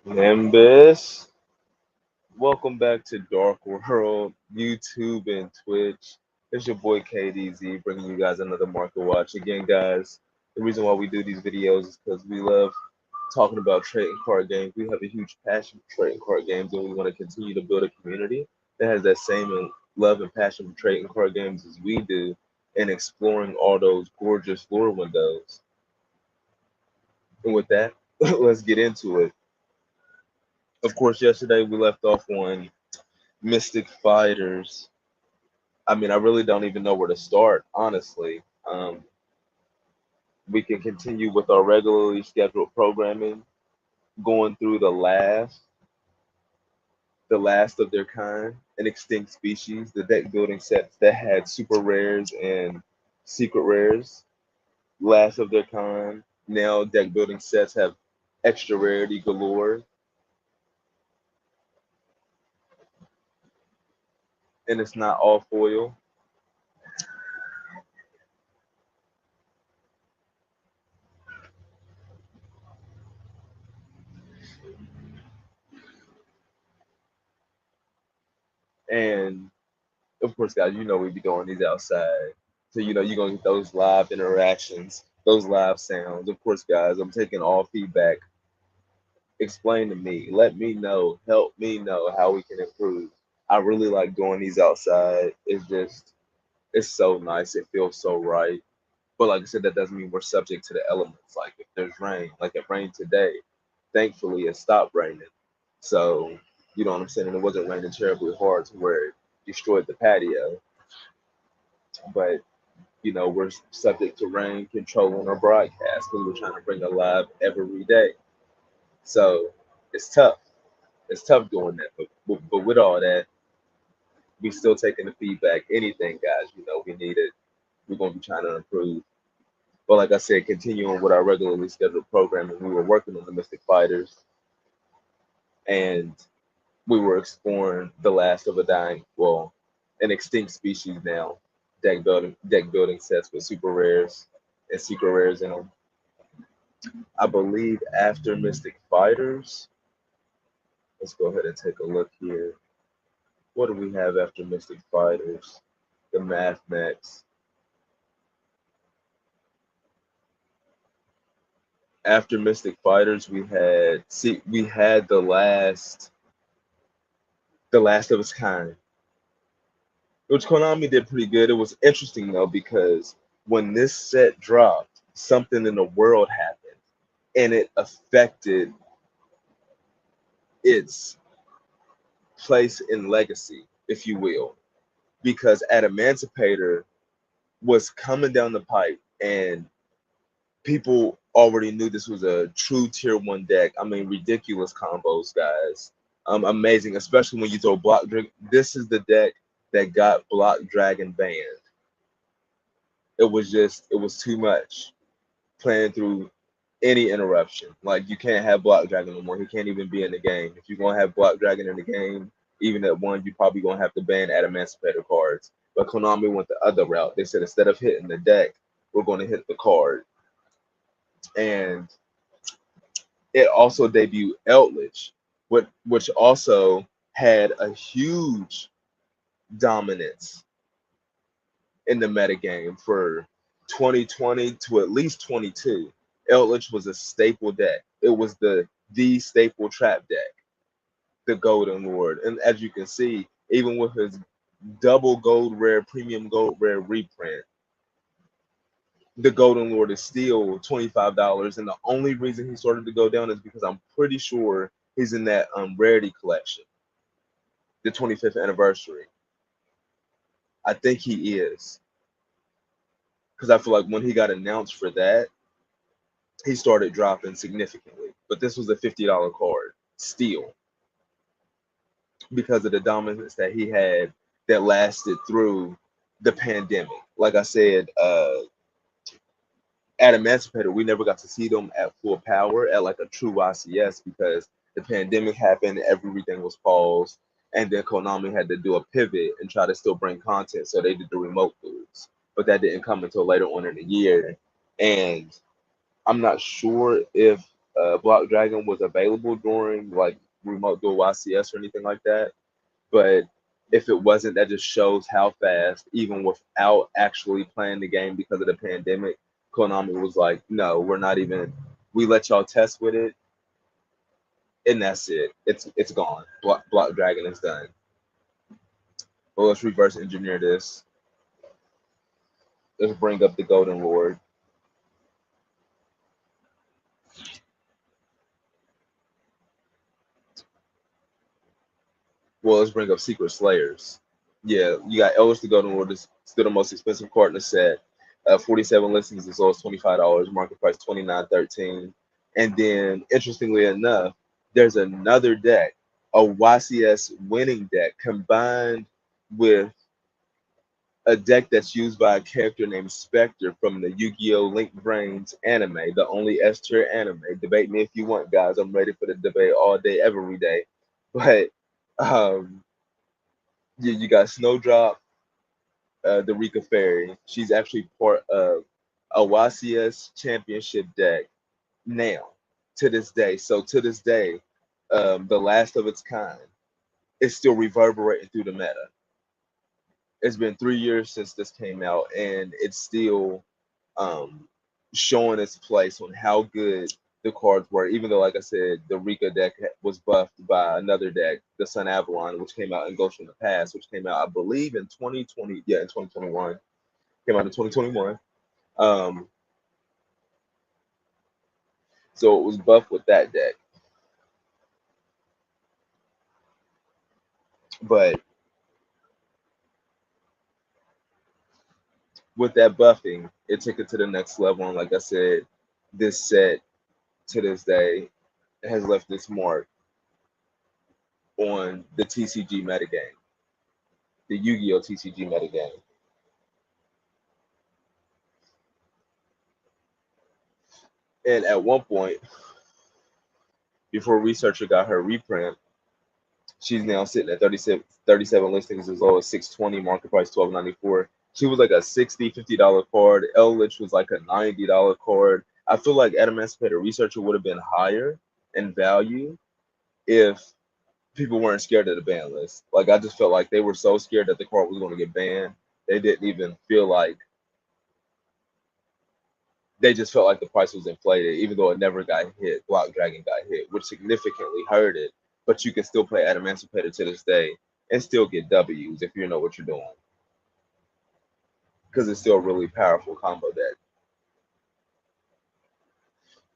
Nimbus, welcome back to Dark World, YouTube and Twitch. It's your boy KDZ bringing you guys another market watch. Again, guys, the reason why we do these videos is because we love talking about trading card games. We have a huge passion for trading card games, and we want to continue to build a community that has that same love and passion for trading card games as we do, and exploring all those gorgeous lure windows. And with that, let's get into it. Of course, yesterday we left off on Mystic Fighters. I mean, I really don't even know where to start, honestly. We can continue with our regularly scheduled programming, going through the last of their kind, an extinct species, the deck building sets that had super rares and secret rares, last of their kind. Now deck building sets have extra rarity galore, and it's not all foil. And of course, guys, we be doing these outside. So, you're going to get those live interactions, those live sounds. Of course, guys, I'm taking all feedback. Explain to me, let me know, help me know how we can improve. I really like doing these outside. It's so nice. It feels so right. But like I said, that doesn't mean we're subject to the elements. Like if there's rain, like it rained today, thankfully it stopped raining. So, you know what I'm saying? And it wasn't raining terribly hard to where it destroyed the patio. But we're subject to rain controlling our broadcast because we're trying to bring it live every day. So it's tough. It's tough doing that. But with all that, we still taking the feedback. Anything, guys, we need it. We're going to be trying to improve. But like I said, continuing with our regularly scheduled programming, we were working on the Mystic Fighters and we were exploring the last of a dying, well, an extinct species now. Deck building sets with super rares and secret rares in them. I believe after Mystic Fighters, let's go ahead and take a look here. What do we have after Mystic Fighters? The Math Max. After Mystic Fighters, we had the last of its kind, which Konami did pretty good. It was interesting though because when this set dropped, something in the world happened, and it affected its place in legacy, if you will, because Emancipator was coming down the pipe, and people already knew this was a true tier one deck. I mean, ridiculous combos, guys. Amazing, especially when you throw block. This is the deck that got Block Dragon banned. It was too much playing through any interruption. Like you can't have Block Dragon no more. He can't even be in the game. If you're gonna have Block Dragon in the game, even at one, you probably gonna have to ban Emancipator cards. But Konami went the other route. They said instead of hitting the deck, we're gonna hit the card. And it also debuted Eldritch, which also had a huge dominance in the metagame for 2020 to at least 22. Eldritch was a staple deck. It was the staple trap deck, the Golden Lord. And as you can see, even with his double gold rare, premium gold rare reprint, the Golden Lord is still $25. And the only reason he started to go down is because I'm pretty sure he's in that rarity collection, the 25th anniversary. I think he is. Because I feel like when he got announced for that, he started dropping significantly. But this was a $50 card still because of the dominance that he had that lasted through the pandemic. Like I said, at Emancipator, we never got to see them at full power at like a true ICS because the pandemic happened, everything was paused, and then Konami had to do a pivot and try to still bring content, so they did the remote booths. But that didn't come until later on in the year, and I'm not sure if Block Dragon was available during like remote dual YCS or anything like that. But if it wasn't, that just shows how fast, even without actually playing the game because of the pandemic, Konami was like, no, we're not even. We let y'all test with it, and that's it. It's gone. Block Dragon is done. Well, let's reverse engineer this. Let's bring up the Golden Lord. Well, let's bring up Secret Slayers. Yeah, you got Eldritch the Golden Lord is still the most expensive card in the set. 47 listings as low as $25, market price 29.13. And then, interestingly enough, there's another deck, a YCS winning deck, combined with a deck that's used by a character named Spectre from the Yu-Gi-Oh! Link Brains anime, the only S tier anime. Debate me if you want, guys. I'm ready for the debate all day, every day. But um, you got Snowdrop, the Rika Fairy. She's actually part of a YCS championship deck now, to this day. So to this day, the last of its kind is still reverberating through the meta. It's been 3 years since this came out, and it's still um, showing its place on how good the cards were. Even though, like I said, the Rika deck was buffed by another deck, the Sun Avalon, which came out in Ghost from the Past, which came out, I believe, in 2020. Yeah, in 2021. Came out in 2021. Um, so it was buffed with that deck. But with that buffing, it took it to the next level. And like I said, this set to this day has left its mark on the TCG metagame, the Yu-Gi-Oh! TCG metagame. And at one point, before researcher got her reprint, she's now sitting at 37 listings as low as 620, market price 12.94. She was like a $60, $50 card. Eldritch was like a $90 card. I feel like Emancipator Researcher would have been higher in value if people weren't scared of the ban list. Like I just felt like they were so scared that the card was going to get banned. They didn't even feel like they just felt like the price was inflated, even though it never got hit. Block Dragon got hit, which significantly hurt it. But you can still play at Emancipator to this day and still get W's if you know what you're doing, because it's still a really powerful combo deck.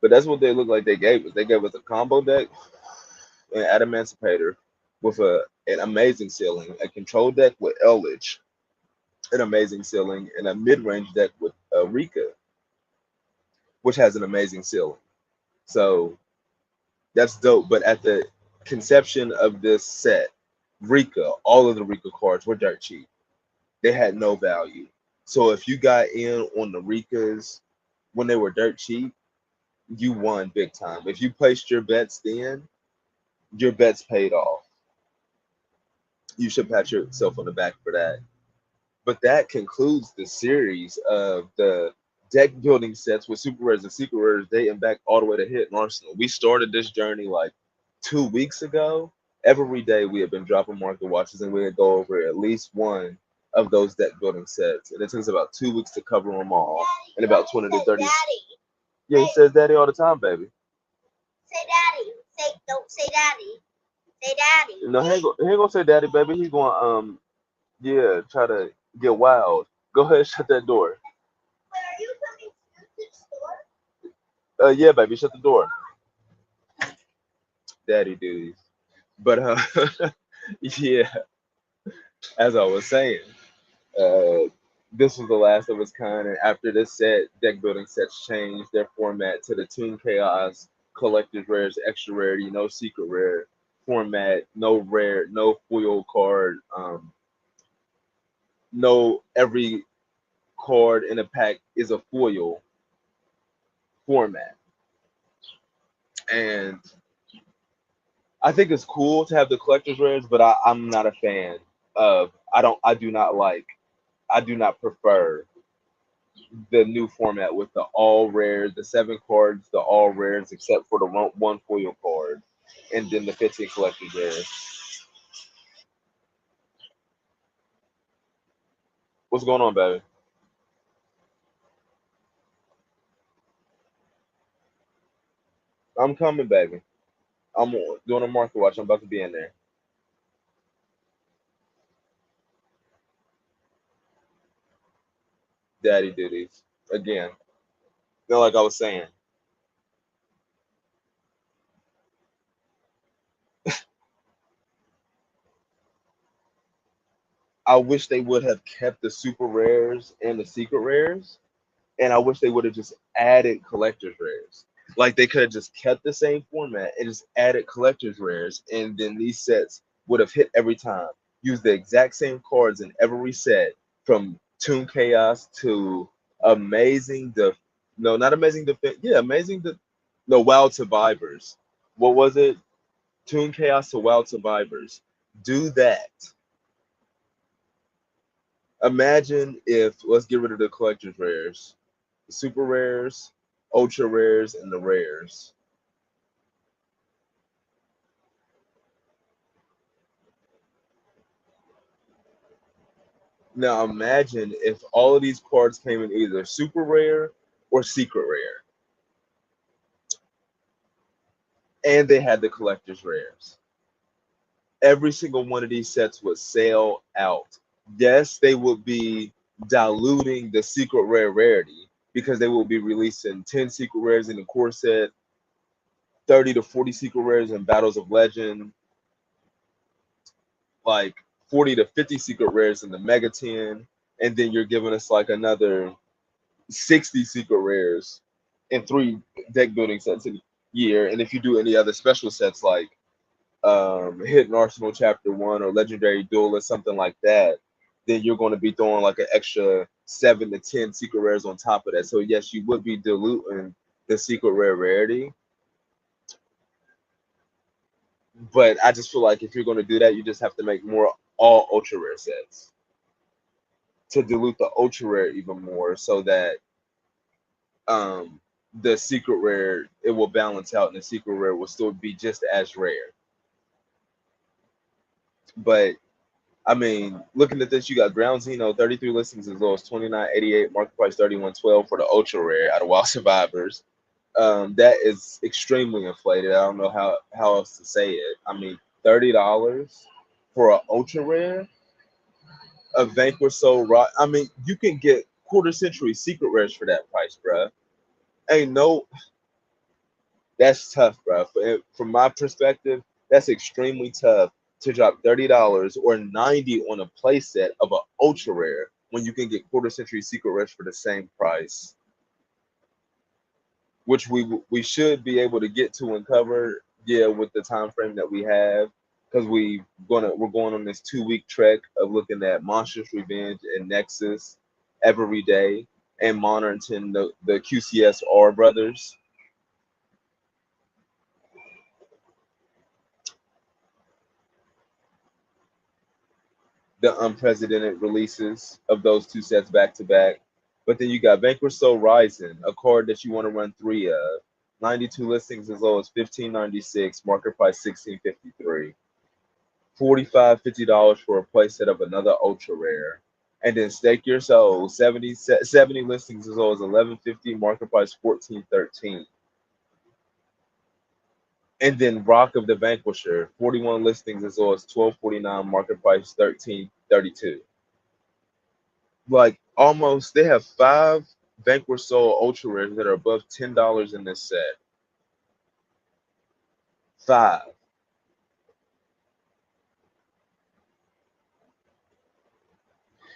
But that's what they look like they gave us. They gave us a combo deck and at Emancipator with an amazing ceiling, a control deck with Eldritch, an amazing ceiling, and a mid-range deck with Rika, which has an amazing ceiling. So that's dope. But at the conception of this set, Rika, all of the Rika cards were dirt cheap. They had no value. So if you got in on the Rikas when they were dirt cheap, you won big time. If you placed your bets then, your bets paid off. You should pat yourself on the back for that. But that concludes the series of the deck building sets with super rares and secret rares dating back all the way to Hit and Arsenal. We started this journey like 2 weeks ago. Every day we have been dropping market watches and we would go over at least one of those deck building sets. And it took us about 2 weeks to cover them all in about 20 to 30. Daddy. Yeah, he says daddy all the time, baby. Say daddy. Don't say daddy. Say daddy. No, he ain't gonna say daddy, baby. He's going yeah, try to get wild. Go ahead, shut that door. Wait, are you coming to the store? Yeah, baby, shut the door. Daddy duties. But yeah, as I was saying, uh, this was the last of its kind, and after this set, deck building sets changed their format to the Toon Chaos, Collector's Rares, Extra Rarity, no Secret Rare format, no rare, no foil card, no every card in a pack is a foil format. And I think it's cool to have the collector's rares, but I'm not a fan of I do not prefer the new format with the all rares, the 7 cards, the all rares, except for the one foil card, and then the 15 collector's rares. What's going on, baby? I'm coming, baby. I'm doing a market watch. I'm about to be in there. Daddy duties. Again. Like I was saying, I wish they would have kept the super rares and the secret rares, and I wish they would have just added collector's rares. Like they could have just kept the same format and just added collector's rares, and then these sets would have hit every time. Use the exact same cards in every set, from Toon Chaos to Amazing the no, not Amazing Defense. Yeah, Amazing the no Wild Survivors. What was it? Toon Chaos to Wild Survivors. Do that. Imagine if let's get rid of the collector's rares, the super rares, ultra rares, and the rares. Now imagine if all of these cards came in either super rare or secret rare, and they had the collector's rares. Every single one of these sets would sell out. Yes, they would be diluting the secret rare rarity because they will be releasing 10 secret rares in the core set, 30 to 40 secret rares in Battles of Legend, like 40 to 50 secret rares in the Mega 10, and then you're giving us like another 60 secret rares in 3 deck building sets a year. And if you do any other special sets like Hidden Arsenal Chapter 1 or Legendary Duel or something like that, then you're going to be throwing like an extra 7 to 10 secret rares on top of that. So, yes, you would be diluting the secret rare rarity. But I just feel like if you're going to do that, you just have to make more all ultra rare sets to dilute the ultra rare even more so that um the secret rare it will balance out and the secret rare will still be just as rare. But I mean, looking at this, you got Ground Zeno, 33 listings as low as 29.88, market price 31.12 for the ultra rare out of Wild Survivors. That is extremely inflated. I don't know how else to say it. I mean, $30 for an ultra rare, a Vanquish Soul Rock. I mean, you can get quarter century secret rares for that price, bruh. Ain't no, that's tough, bro. From my perspective, that's extremely tough to drop $30 or 90 on a playset of an ultra rare when you can get quarter century secret rares for the same price, which we should be able to get to and cover, yeah, with the time frame that we have, because we're going on this 2 week trek of looking at Monstrous Revenge and Nexus every day and monitoring the QCSR brothers. The unprecedented releases of those two sets back to back. But then you got Vanquish Soul Rising, a card that you want to run 3 of. 92 listings as low as 15.96, market price 16.53. 45 $50 for a playset of another ultra rare. And then Stake Your Soul, 70 listings as low as 11.50, market price 14.13. And then Rock of the Vanquisher, 41 listings as low as 12.49, market price 13.32. Like almost they have 5 Vanquish Soul Ultra Rares that are above $10 in this set. 5.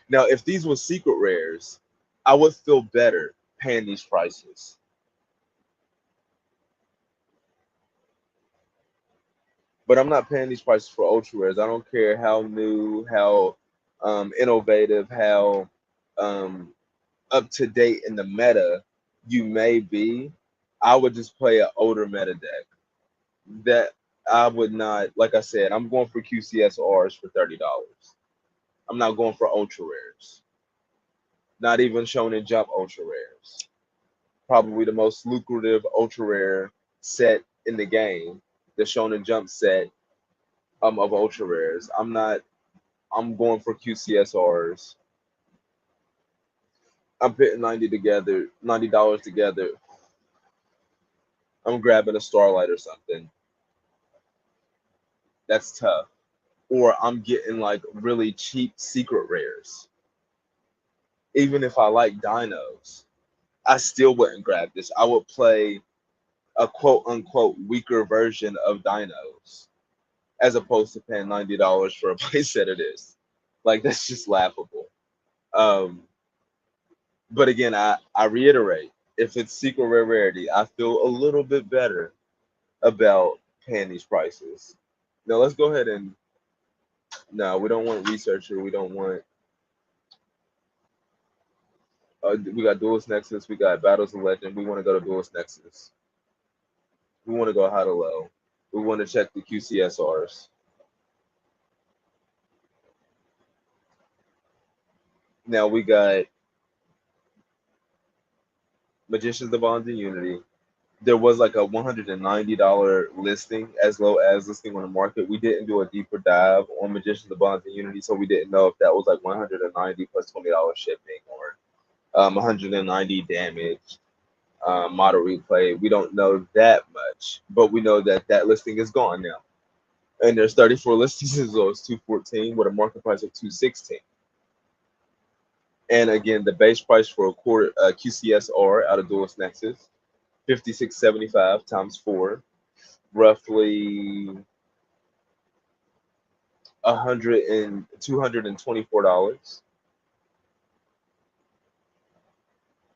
Now, if these were secret rares, I would feel better paying these prices. But I'm not paying these prices for ultra rares. I don't care how new, how innovative, how um, up to date in the meta you may be. I would just play an older meta deck. That I would not, like I said, I'm going for QCSRs for $30. I'm not going for ultra rares. Not even Shonen Jump ultra rares. Probably the most lucrative ultra rare set in the game, the Shonen Jump set of ultra rares. I'm not. I'm going for QCSRs. I'm putting $90 together. I'm grabbing a Starlight or something. That's tough. Or I'm getting like really cheap secret rares. Even if I like dinos, I still wouldn't grab this. I would play a quote unquote weaker version of dinos as opposed to paying $90 for a playset of this. Like that's just laughable. Um, but again, I reiterate, if it's secret rare rarity, I feel a little bit better about paying these prices. Now let's go ahead and no, we don't want researcher. We don't want. We got Duelist Nexus. We got Battles of Legend. We want to go to Duelist Nexus. We want to go high to low. We want to check the QCSRs. Now we got Magicians of Bonds and Unity. There was like a $190 listing as low as listing on the market. We didn't do a deeper dive on Magicians of Bonds and Unity, so we didn't know if that was like 190 plus $20 shipping or 190 damage, model replay. We don't know that much, but we know that that listing is gone now. And there's 34 listings as low as 214 with a market price of 216. And again, the base price for a quarter QCSR out of Duelist Nexus, 56.75 times 4, roughly 224 dollars,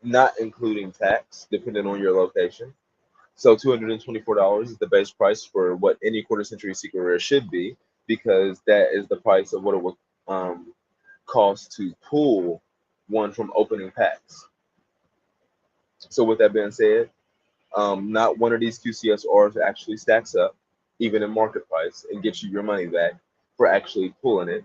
not including tax, depending on your location. So $224 is the base price for what any quarter century secret rare should be, because that is the price of what it would cost to pull one from opening packs. So with that being said, not one of these QCSRs actually stacks up, even in market price, and gets you your money back for actually pulling it.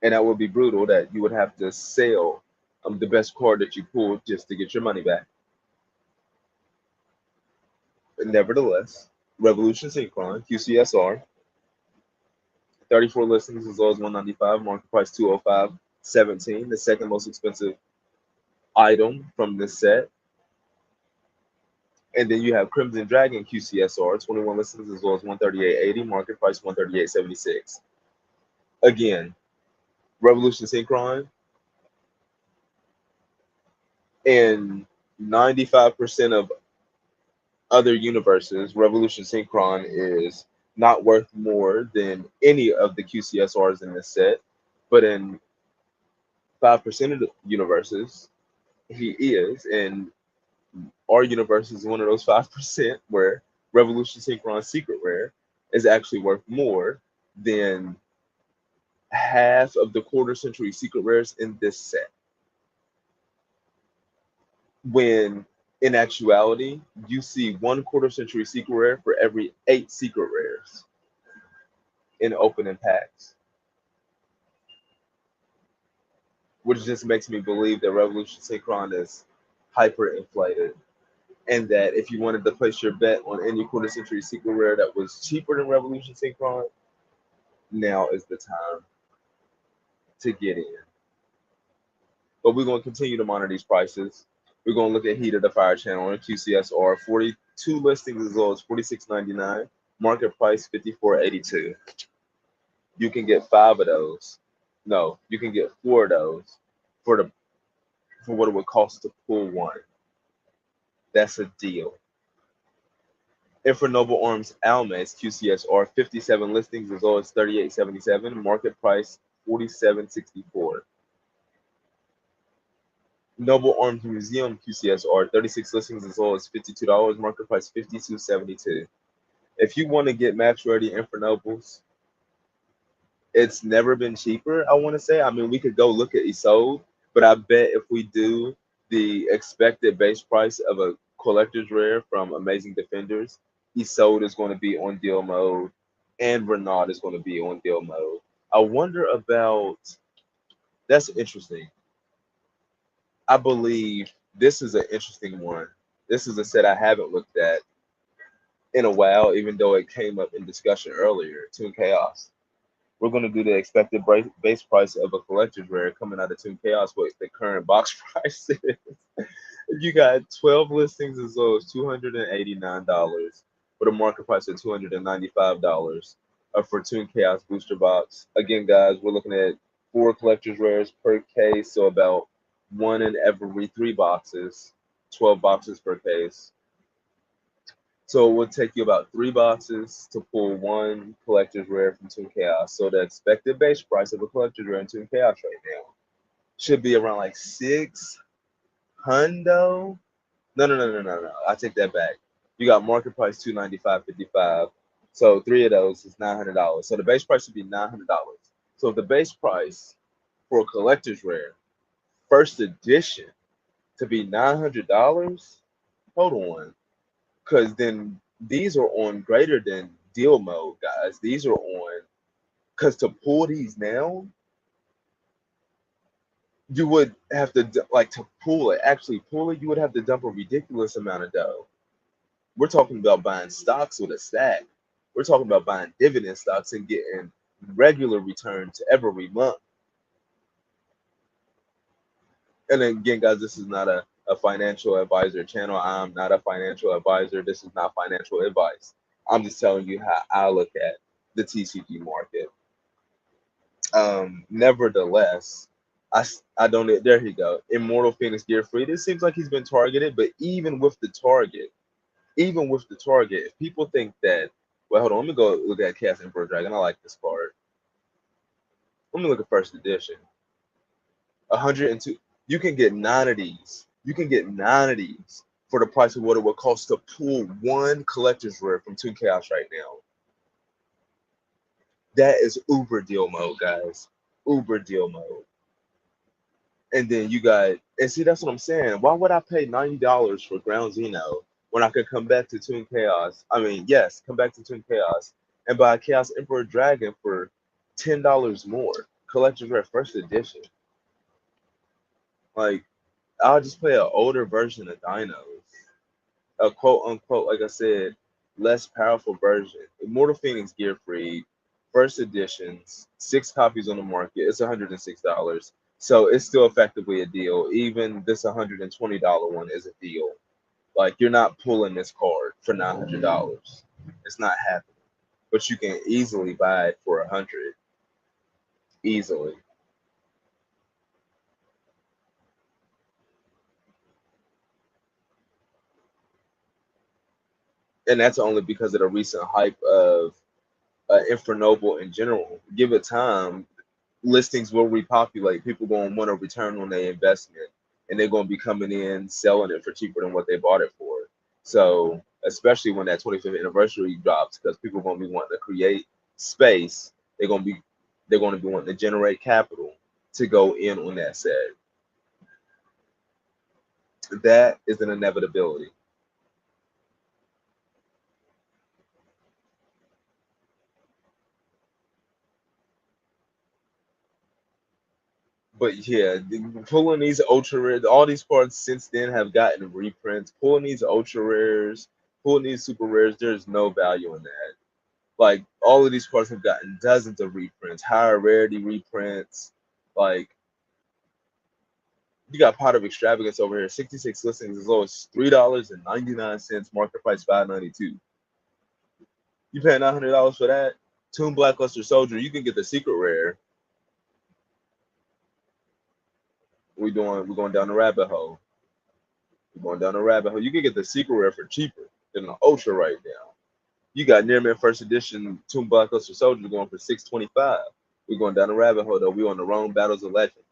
And that would be brutal that you would have to sell the best card that you pulled just to get your money back. But nevertheless, Revolution Synchron, QCSR, 34 listings as low as 195, market price 205.17, the second most expensive item from this set. And then you have Crimson Dragon QCSR, 21 listings as low as 138.80, market price 138.76. Again, Revolution Synchron and 95% of other universes, Revolution Synchron is not worth more than any of the QCSRs in this set. But in 5% of the universes, he is. And our universe is one of those 5% where Revolution Synchron Secret Rare is actually worth more than half of the quarter century secret rares in this set. When in actuality, you see one quarter century secret rare for every 8 secret rares in opening packs, which just makes me believe that Revolution Synchron is hyperinflated. And that if you wanted to place your bet on any quarter century secret rare that was cheaper than Revolution Synchron, now is the time to get in. But we're going to continue to monitor these prices. We're going to look at Heat of the Fire Channel on QCSR. 42 listings as low as $46.99. Market price $54.82. You can get 5 of those. No, you can get 4 of those for what it would cost to pull one. That's a deal. And for Noble Arms Almays QCSR, 57 listings as low as $38.77. Market price $47.64. Noble Arms Museum QCSR, 36 listings as low as $52, market price $52.72. If you want to get match ready Infernobles, it's never been cheaper, I want to say. I mean, we could go look at Isolde, but I bet if we do the expected base price of a collector's rare from Amazing Defenders, Isolde is going to be on deal mode, and Renaud is going to be on deal mode. I wonder about That's interesting. I believe this is an interesting one. This is a set I haven't looked at in a while, even though it came up in discussion earlier. Toon Chaos. We're going to do the expected base price of a collector's rare coming out of Toon Chaos, what the current box price is. You got 12 listings as low as $289 with a market price of $295 for Toon Chaos Booster Box. Again, guys, we're looking at 4 collector's rares per case, so about one in every 3 boxes, 12 boxes per case. So it would take you about 3 boxes to pull one collector's rare from Toon Chaos. So the expected base price of a collector's rare in Toon Chaos right now should be around like 600. No, no, no, no, no, no. I take that back. You got market price 295.55. So 3 of those is $900. So the base price should be $900. So if the base price for a collector's rare, first edition, to be $900, hold on. Because then these are on greater than deal mode, guys. These are on, because to pull these now, you would have to like to pull it, actually pull it. You would have to dump a ridiculous amount of dough. We're talking about buying stocks with a stack. We're talking about buying dividend stocks and getting regular returns every month. And again, guys, this is not a financial advisor channel. I'm not a financial advisor. This is not financial advice. I'm just telling you how I look at the TCG market. Nevertheless, I don't. There he go. Immortal Phoenix Gear Free. It seems like he's been targeted, but even with the target, if people think that, well, hold on, let me go look at Cast Emperor Dragon. I like this card. Let me look at first edition. 102. You can get 9 of these. You can get 9 of these for the price of what it would cost to pull one collector's rare from Toon Chaos right now. That is Uber deal mode, guys. Uber deal mode. And then you got, and see, that's what I'm saying. Why would I pay $90 for Ground Zeno when I could come back to Toon Chaos? I mean, yes, come back to Toon Chaos and buy Chaos Emperor Dragon for $10 more. Collector's Rare First Edition. Like, I'll just play an older version of Dinos. A quote unquote, like I said, less powerful version. Immortal Phoenix Gear Free, first editions, 6 copies on the market. It's $106. So it's still effectively a deal. Even this $120 one is a deal. Like you're not pulling this card for $900. It's not happening. But you can easily buy it for 100. Easily. And that's only because of the recent hype of Infernoble in general. Give it time, listings will repopulate. People going to want a return on their investment, and they're going to be coming in selling it for cheaper than what they bought it for. So, especially when that 25th anniversary drops, because people are going to be wanting to create space, they're going to be wanting to generate capital to go in on that set. That is an inevitability. But yeah, pulling these ultra rares, all these cards since then have gotten reprints. Pulling these ultra rares, pulling these super rares, there's no value in that. Like all of these cards have gotten dozens of reprints, higher rarity reprints. Like you got Pot of Extravagance over here, 66 listings as low as $3.99, market price $5.92. You paying $900 for that? Toon Blackluster Soldier, you can get the secret rare. We're going down the rabbit hole. We're going down the rabbit hole. You can get the secret rare for cheaper than the ultra right now. You got Nearman First Edition Toon Blackluster Soldier going for $625. We're going down the rabbit hole though. We're on the wrong Battles of Legend.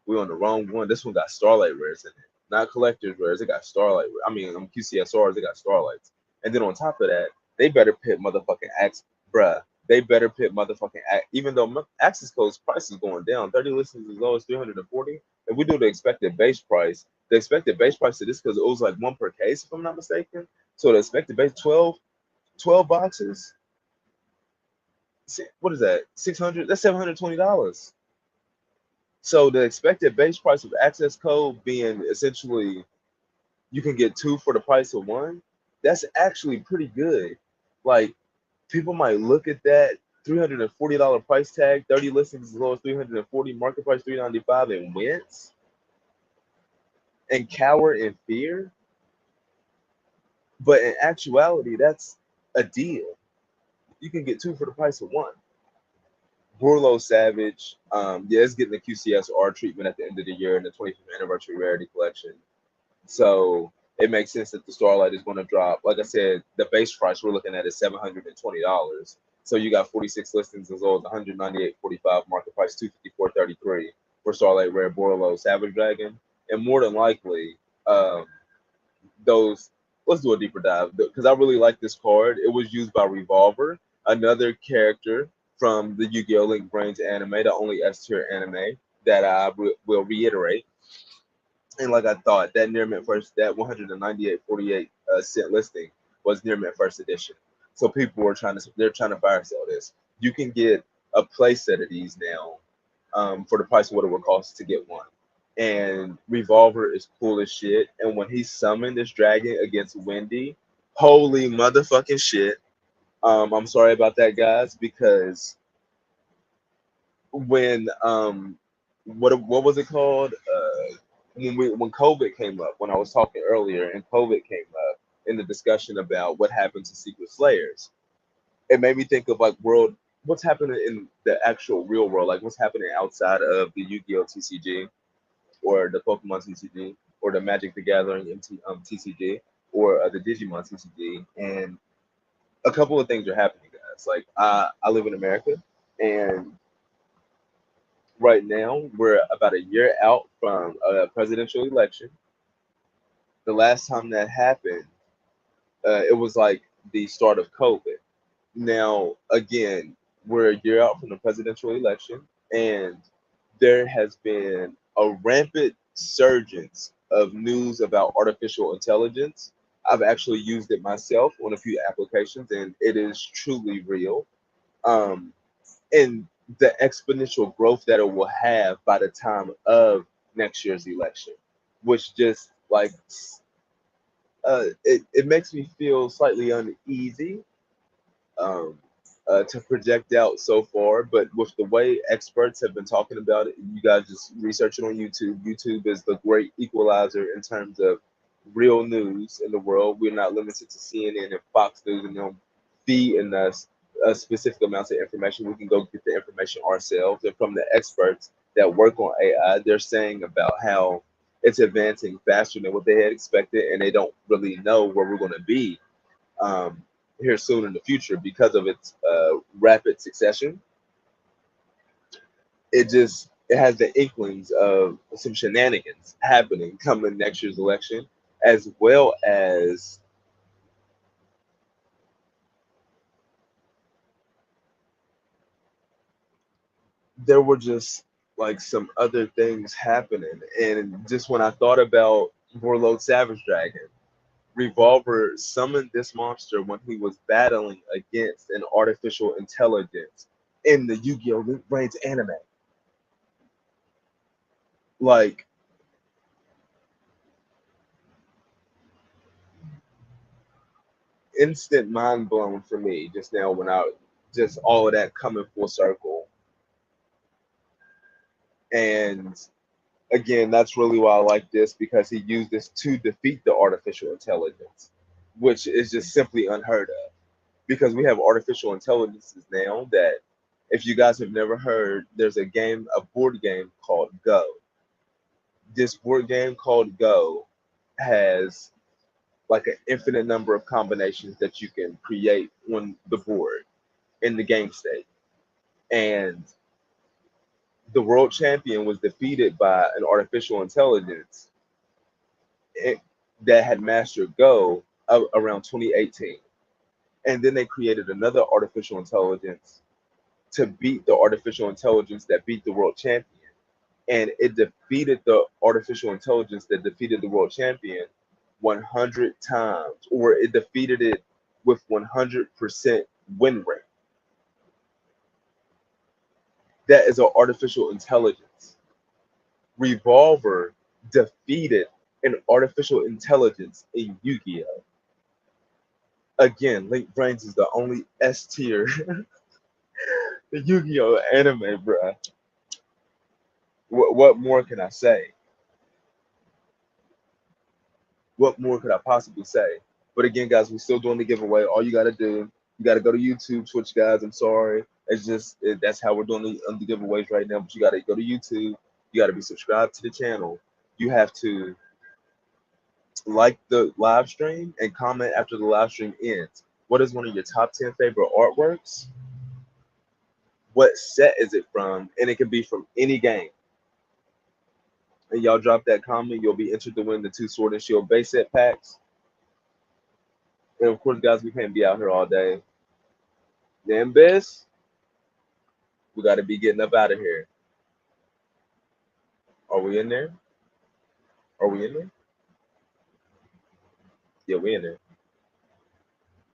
We're on the wrong one. This one got Starlight rares in it, not collector's rares. It got Starlight. I mean, QCSRs. It got Starlights. And then on top of that, they better pit motherfucking Axe, bruh. They better pit motherfucking Axe. Even though Axe's Code's price is going down, 30 listings as low as 340. If we do the expected base price of this because it was like one per case, if I'm not mistaken. So the expected base 12 boxes. What is that? 600. That's $720. So the expected base price of access code being essentially you can get two for the price of one, that's actually pretty good. Like people might look at that $340 price tag, 30 listings as low as 340, market price 395 and wince and cower in fear. But in actuality, that's a deal. You can get two for the price of one. Burlo Savage, yeah, it's getting the QCSR treatment at the end of the year in the 25th anniversary rarity collection. So it makes sense that the Starlight is going to drop. Like I said, the base price we're looking at is $720. So you got 46 listings as low as 198.45, market price 254.33 for Starlight Rare Borlo Savage Dragon, and more than likely, um, those. Let's do a deeper dive because I really like this card. It was used by Revolver, another character from the Yu-Gi-Oh! Link Brains anime, the only S tier anime that I will reiterate. And like I thought, that near mint first, that 198.48 cent listing was near mint first edition. So people were they're trying to fire sell this. You can get a play set of these now for the price of what it would cost to get one. And Revolver is cool as shit. And when he summoned this dragon against Wendy, holy motherfucking shit. I'm sorry about that, guys, because when what was it called? When COVID came up, when I was talking earlier, and COVID came up in the discussion about what happened to Secret Slayers, it made me think of like what's happening in the actual real world, like what's happening outside of the Yu-Gi-Oh TCG or the Pokemon TCG or the Magic the Gathering TCG or the Digimon TCG, and a couple of things are happening, guys. Like I live in America, and right now we're about a year out from a presidential election. The last time that happened, it was like the start of COVID. Now, again, we're a year out from the presidential election, and there has been a rampant surgence of news about artificial intelligence. I've actually used it myself on a few applications, and it is truly real. Um, and the exponential growth that it will have by the time of next year's election, which just like it makes me feel slightly uneasy um, to project out so far. But with the way experts have been talking about it, you guys just research it on YouTube. YouTube is the great equalizer in terms of real news in the world. We're not limited to CNN and Fox News and them feeding us specific amounts of information. We can go get the information ourselves. And from the experts that work on AI, they're saying about how it's advancing faster than what they had expected, and they don't really know where we're going to be um, here soon in the future because of its rapid succession. It has the inklings of some shenanigans happening coming next year's election, as well as there were just like some other things happening. And just when I thought about Warlord Savage Dragon, Revolver summoned this monster when he was battling against an artificial intelligence in the Yu-Gi-Oh! Link Brains anime. Like instant mind blown for me just now when I just all of that coming full circle. And again, that's really why I like this because he used this to defeat the artificial intelligence, which is just simply unheard of. Because we have artificial intelligences now that if you guys have never heard, there's a board game called Go. This board game called Go has like an infinite number of combinations that you can create on the board in the game state. And the world champion was defeated by an artificial intelligence it, that had mastered Go around 2018. And then they created another artificial intelligence to beat the artificial intelligence that beat the world champion. And it defeated the artificial intelligence that defeated the world champion 100 times, or it defeated it with 100% win rate. That is an artificial intelligence. Revolver defeated an artificial intelligence in Yu-Gi-Oh. Again, Link Brains is the only S tier Yu-Gi-Oh anime, bruh. What more can I say? What more could I possibly say? But again, guys, we're still doing the giveaway. All you gotta do, you gotta go to YouTube, Twitch, guys. I'm sorry, it's just that's how we're doing the giveaways right now. But you gotta go to YouTube. You gotta be subscribed to the channel. You have to like the live stream and comment after the live stream ends. What is one of your top 10 favorite artworks? What set is it from? And it can be from any game. And y'all drop that comment, you'll be entered to win the two Sword and Shield base set packs. And of course, guys, we can't be out here all day. Then, Biz, we got to be getting up out of here. Are we in there? Are we in there? Yeah, we in there.